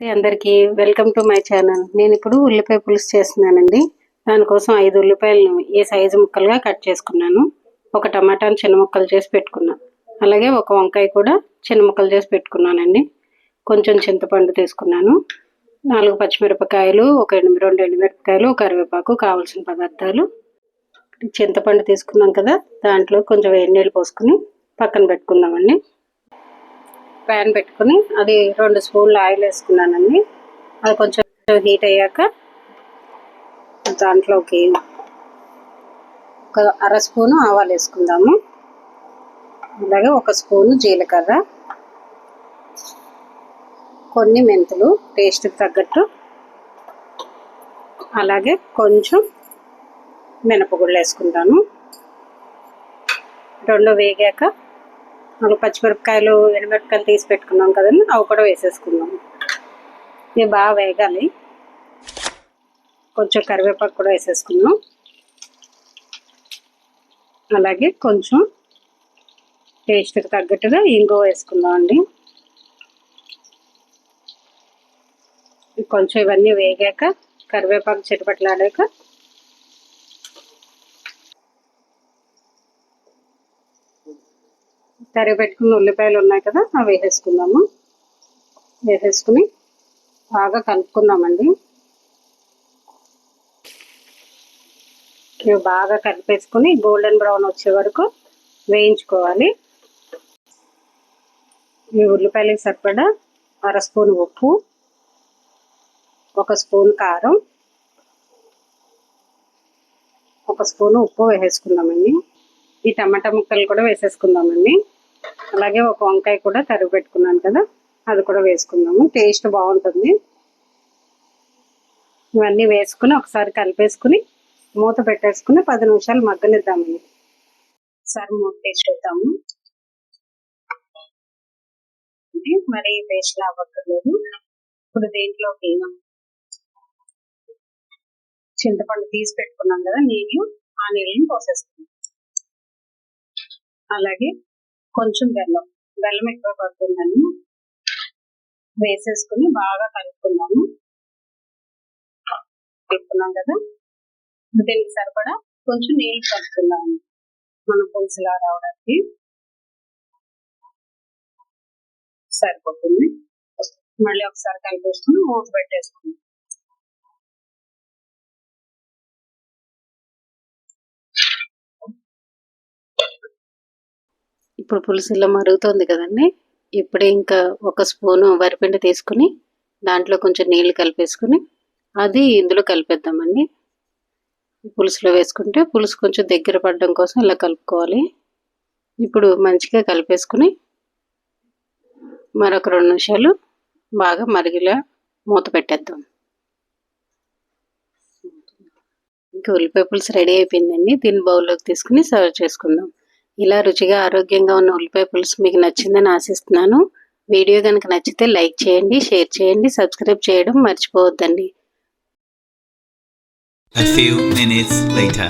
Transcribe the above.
అందరికీ welcome to my channel. నేను ఇప్పుడు ఉల్లిపాయ పులుసు చేస్తున్నానండి. దానికోసం 5 ఉల్లిపాయలను ఏ సైజు ముక్కలుగా కట్ చేసుకున్నాను. ఒక టమాటాను చిన్న ముక్కలు చేసి పెట్టుకున్నాను. అలాగే ఒక వంకాయ కూడా చిన్న ముక్కలు చేసి పెట్టుకున్నానండి. కొంచెం చింతపండు తీసుకున్నాను. 4 పచ్చిమిరపకాయలు, ఒక 2 ఎండుమిరపకాయలు, కరివేపాకు, కావాల్సిన పదార్థాలు. చింతపండు తీసుకున్నాం కదా, దాంట్లో కొంచెం వేడి నీళ్ళు పోసుకుని పక్కన పెట్టుకుందామండి. ప్యాన్ పెట్టుకుని అది 2 స్పూన్లు ఆయిల్ వేసుకున్నానండి. అది కొంచెం హీట్ అయ్యాక దాంట్లోకి ఒక అర స్పూను ఆవాలు వేసుకుందాము. అలాగే 1 స్పూను జీలకర్ర, కొన్ని మెంతులు టేస్ట్కి తగ్గట్టు, అలాగే కొంచెం మినపగుళ్ళు వేసుకుంటాను. 2 వేగాక 4 పచ్చిమిరపకాయలు, ఎండుమిరపకాయలు తీసి పెట్టుకున్నాం కదండి, అవి కూడా వేసేసుకుందాము. ఇవి బాగా వేగాలి. కొంచెం కరివేపాకు కూడా వేసేసుకున్నాం. అలాగే కొంచెం టేస్ట్కి తగ్గట్టుగా ఇంగువ వేసుకుందాం అండి. కొంచెం ఇవన్నీ వేగాక కరివేపాకు చిటపట్లాడాక తరిగి పెట్టుకున్న ఉల్లిపాయలు ఉన్నాయి కదా, అవి వేసేసుకుందాము. వేసేసుకుని బాగా కలుపుకుందామండి. ఇవి బాగా కలిపేసుకుని గోల్డెన్ బ్రౌన్ వచ్చే వరకు వేయించుకోవాలి. ఈ ఉల్లిపాయలకు సరిపడా అర స్పూన్ ఉప్పు, 1 స్పూన్ కారం, 1 స్పూను ఉప్పు వేసేసుకుందామండి. ఈ టమాటా ముక్కలు కూడా వేసేసుకుందామండి. అలాగే ఒక వంకాయ కూడా తరిగి పెట్టుకున్నాను కదా, అది కూడా వేసుకుందాము. టేస్ట్ బాగుంటుంది. ఇవన్నీ వేసుకుని ఒకసారి కలిపేసుకుని మూత పెట్టేసుకుని 10 నిమిషాలు మగ్గనిద్దామండి. ఒకసారి మూత వేసి చూద్దాము. మరీ పేస్ట్ అవ్వక్కర్లేదు. ఇప్పుడు దీంట్లోకి చింతపండు తీసి పెట్టుకున్నాం కదా, ఆ నీళ్ళని పోసేసుకున్నాం. అలాగే కొంచెం బెల్లం ఎక్కువ పడుతుందని వేసేసుకుని బాగా కలుపుకున్నాము. కలుపుకున్నాం కదా, దీనికి సరిపడా కొంచెం నీళ్ళు కలుపుకున్నాము మన పులుసులా రావడానికి. సరిపోతుంది. మళ్ళీ ఒకసారి కలిపేసుకుని మూత పెట్టేసుకున్నాం. ఇప్పుడు పులుసు ఇలా మరుగుతుంది కదండి. ఇప్పుడే ఇంకా 1 స్పూను వరిపిండి తీసుకుని దాంట్లో కొంచెం నీళ్ళు కలిపేసుకుని అది ఇందులో కలిపేద్దామండి. పులుసులో వేసుకుంటే పులుసు కొంచెం దగ్గర పడడం కోసం ఇలా కలుపుకోవాలి. ఇప్పుడు మంచిగా కలిపేసుకుని మరొక 2 నిమిషాలు బాగా మరిగిలా మూత పెట్టేద్దాం. ఇంకా ఉల్లిపాయ పులుసు రెడీ అయిపోయిందండి. దీన్ని బౌల్లోకి తీసుకుని సర్వ్ చేసుకుందాం. ఇలా రుచిగా ఆరోగ్యంగా ఉన్న ఉల్లిపాయ పులుసు మీకు నచ్చిందని ఆశిస్తున్నాను. వీడియో కనుక నచ్చితే లైక్ చేయండి, షేర్ చేయండి, సబ్స్క్రైబ్ చేయడం మర్చిపోవద్దండి. A few minutes later.